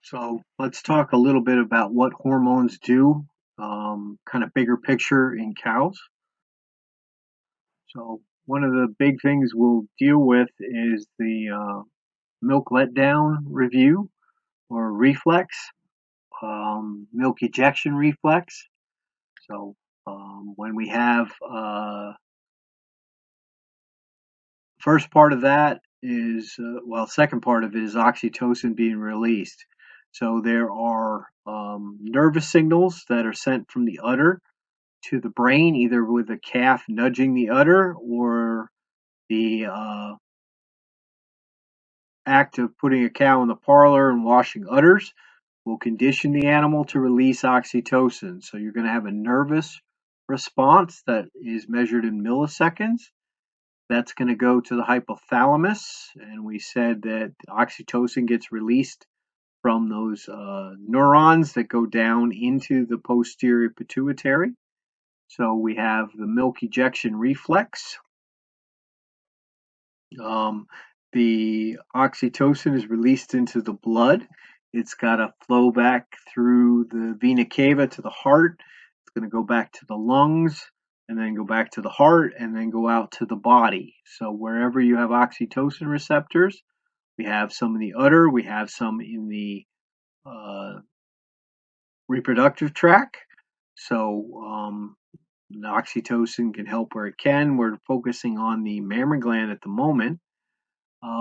So let's talk a little bit about what hormones do, kind of bigger picture in cows. So one of the big things we'll deal with is the milk letdown review or reflex, milk ejection reflex. So when we have first part of that is second part of it is oxytocin being released. So there are nervous signals that are sent from the udder to the brain, either with the calf nudging the udder or the act of putting a cow in the parlor and washing udders will condition the animal to release oxytocin. So you're going to have a nervous response that is measured in milliseconds. That's going to go to the hypothalamus, and we said that oxytocin gets released from those neurons that go down into the posterior pituitary. So we have the milk ejection reflex. The oxytocin is released into the blood. It's got to flow back through the vena cava to the heart. It's going to go back to the lungs and then go back to the heart and then go out to the body. So wherever you have oxytocin receptors, we have some in the udder, we have some in the reproductive tract. So the oxytocin can help where it can. We're focusing on the mammary gland at the moment.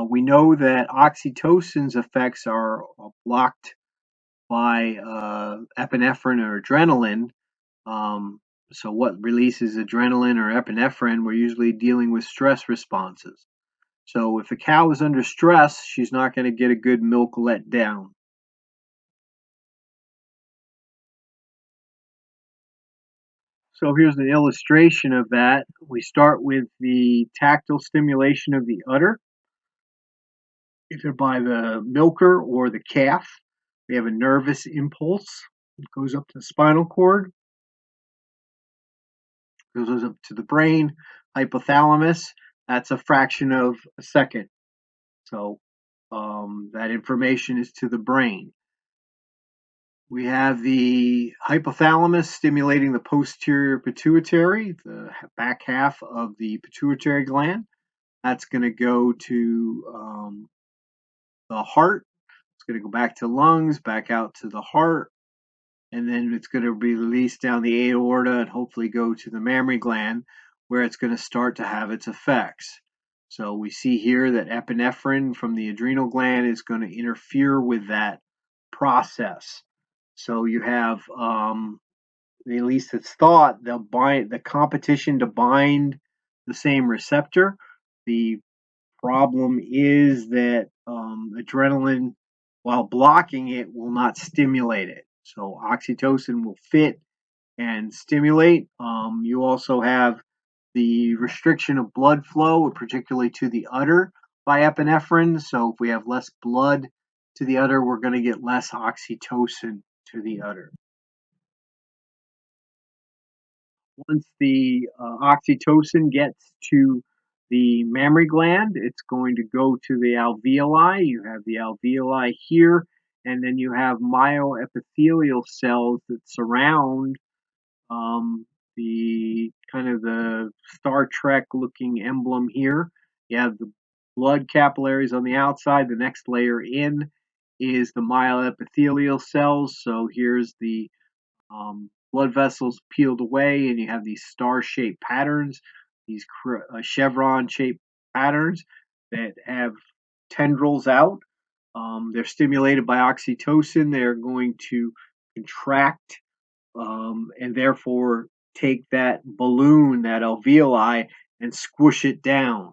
We know that oxytocin's effects are blocked by epinephrine or adrenaline. So what releases adrenaline or epinephrine? We're usually dealing with stress responses. So if a cow is under stress, she's not going to get a good milk let down. So here's an illustration of that. We start with the tactile stimulation of the udder, either by the milker or the calf. We have a nervous impulse. It goes up to the spinal cord, goes up to the brain, hypothalamus. That's a fraction of a second. So that information is to the brain. We have the hypothalamus stimulating the posterior pituitary, the back half of the pituitary gland. That's going to go to the heart. It's going to go back to the lungs, back out to the heart, and then it's going to be released down the aorta and hopefully go to the mammary gland where it's going to start to have its effects. So we see here that epinephrine from the adrenal gland is going to interfere with that process. So you have, at least it's thought, they'll bind the competition to bind the same receptor. The problem is that adrenaline, while blocking it, will not stimulate it. So oxytocin will fit and stimulate. You also have the restriction of blood flow, particularly to the udder, by epinephrine. So if we have less blood to the udder, we're going to get less oxytocin to the udder. Once the oxytocin gets to the mammary gland, it's going to go to the alveoli. You have the alveoli here, and then you have myoepithelial cells that surround the kind of the Star Trek looking emblem here. You have the blood capillaries on the outside. The next layer in is the myoepithelial cells. So here's the blood vessels peeled away, and you have these star-shaped patterns, these chevron-shaped patterns that have tendrils out. They're stimulated by oxytocin. They're going to contract and therefore take that balloon, that alveoli, and squish it down.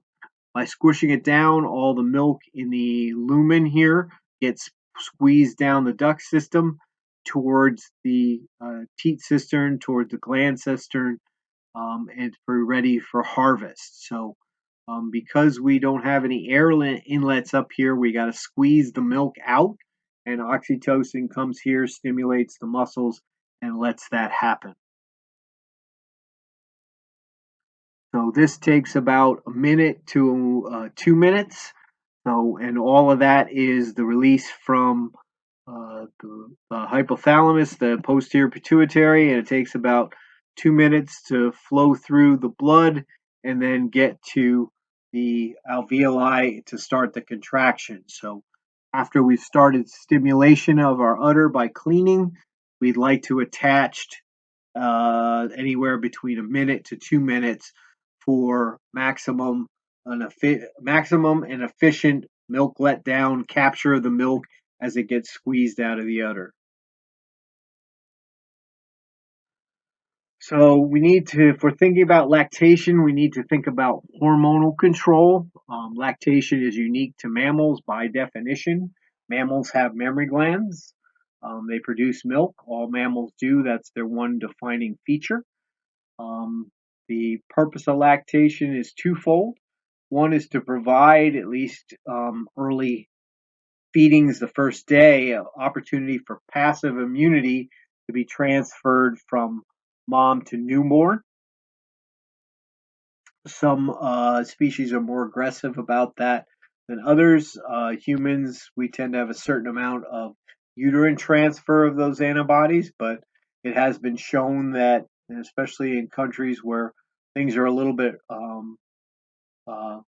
By squishing it down, all the milk in the lumen here gets squeezed down the duct system towards the teat cistern, towards the gland cistern, and for ready for harvest. So because we don't have any air inlets up here, we got to squeeze the milk out, and oxytocin comes here, stimulates the muscles, and lets that happen. So this takes about a minute to 2 minutes. So, and all of that is the release from the hypothalamus, the posterior pituitary, and it takes about 2 minutes to flow through the blood and then get to the alveoli to start the contraction. So after we've started stimulation of our udder by cleaning, we'd like to attach anywhere between a minute to 2 minutes for maximum and efficient milk letdown, capture of the milk as it gets squeezed out of the udder. So we need to, if we're thinking about lactation, we need to think about hormonal control. Lactation is unique to mammals by definition. Mammals have mammary glands. They produce milk. All mammals do. That's their one defining feature. The purpose of lactation is twofold. One is to provide at least early feedings the first day, an opportunity for passive immunity to be transferred from mom to newborn. Some species are more aggressive about that than others. Humans, we tend to have a certain amount of uterine transfer of those antibodies, but it has been shown that, especially in countries where things are a little bit uh,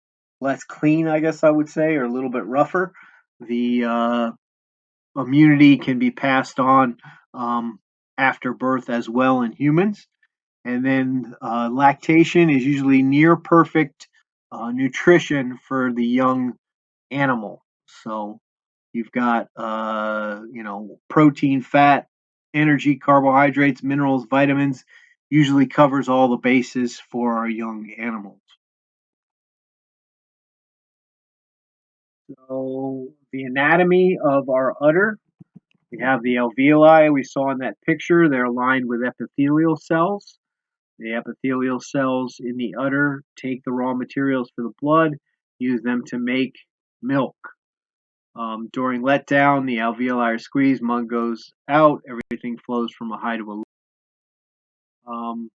less clean, I guess I would say, or a little bit rougher, the immunity can be passed on after birth as well in humans. And then lactation is usually near perfect nutrition for the young animal. So you've got, protein, fat, energy, carbohydrates, minerals, vitamins, usually covers all the bases for our young animals. So the anatomy of our udder, we have the alveoli we saw in that picture. They're lined with epithelial cells. The epithelial cells in the udder take the raw materials for the blood, use them to make milk. During letdown, the alveoli are squeezed, mud goes out, everything flows from a high to a low.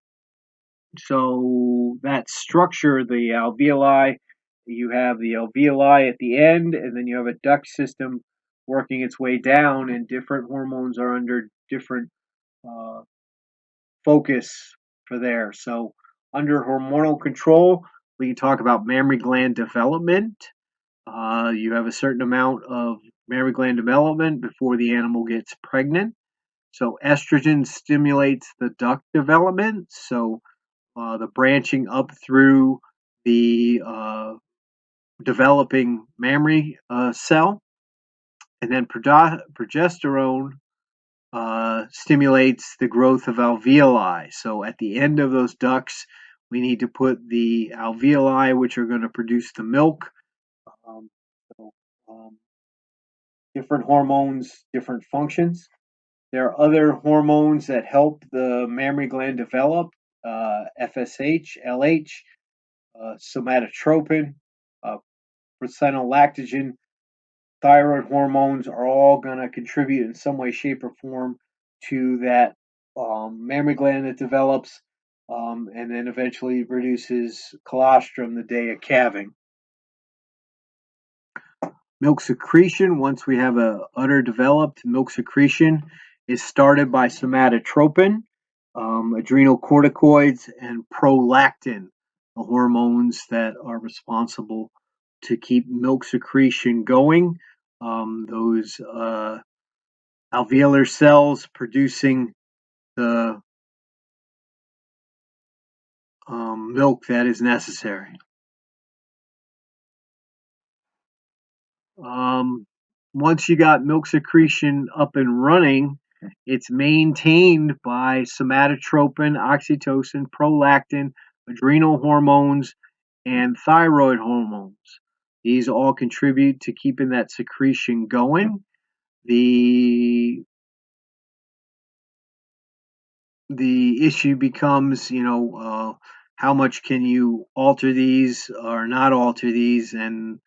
So that structure, the alveoli, you have the alveoli at the end, and then you have a duct system working its way down, and different hormones are under different uh, focus for there. So under hormonal control, we can talk about mammary gland development. You have a certain amount of mammary gland development before the animal gets pregnant. So estrogen stimulates the duct development. So the branching up through the developing mammary cell, and then progesterone stimulates the growth of alveoli. So at the end of those ducts, we need to put the alveoli, which are going to produce the milk. Um, so, um, different hormones, different functions. There are other hormones that help the mammary gland develop: FSH, LH, somatotropin, uh, lactogen, thyroid hormones are all going to contribute in some way, shape, or form to that mammary gland that develops and then eventually produces colostrum the day of calving. Milk secretion, once we have a udder developed, milk secretion is started by somatotropin, adrenal corticoids, and prolactin, the hormones that are responsible to keep milk secretion going. Those alveolar cells producing the milk that is necessary. Um, Once you got milk secretion up and running, it's maintained by somatotropin, oxytocin, prolactin, adrenal hormones, and thyroid hormones. These all contribute to keeping that secretion going. The the issue becomes, how much can you alter these or not alter these? And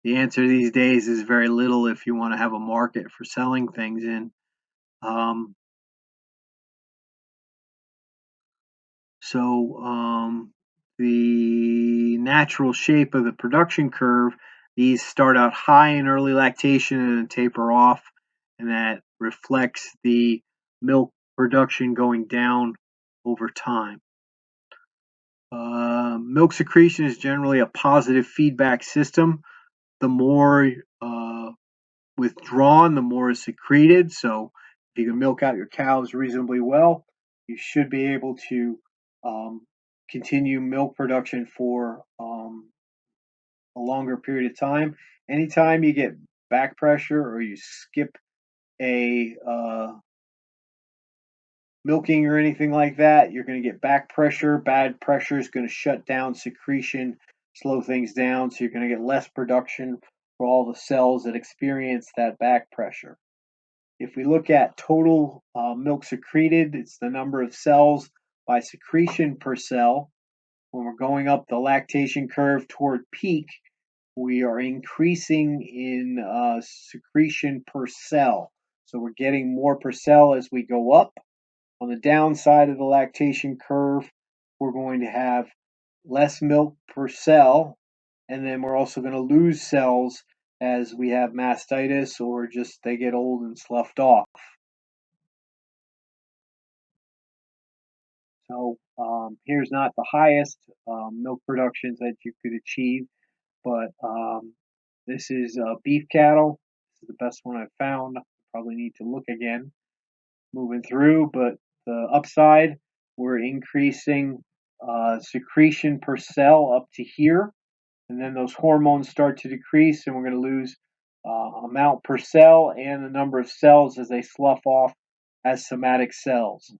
the answer these days is very little if you want to have a market for selling things in. Um, so the natural shape of the production curve, these start out high in early lactation and then taper off, and that reflects the milk production going down over time. Milk secretion is generally a positive feedback system. The more withdrawn, the more is secreted. So if you can milk out your cows reasonably well, you should be able to continue milk production for a longer period of time. Anytime you get back pressure or you skip a milking or anything like that, you're going to get back pressure. Bad pressure is going to shut down secretion, slow things down, so you're going to get less production for all the cells that experience that back pressure. If we look at total milk secreted, it's the number of cells by secretion per cell. When we're going up the lactation curve toward peak, we are increasing in secretion per cell. So we're getting more per cell as we go up. On the downside of the lactation curve, we're going to have less milk per cell, and then we're also going to lose cells as we have mastitis or just they get old and sloughed off. So here's not the highest milk productions that you could achieve, but this is beef cattle. This is the best one I've found. Probably need to look again moving through, but the upside, we're increasing secretion per cell up to here, and then those hormones start to decrease, and we're going to lose amount per cell and the number of cells as they slough off as somatic cells.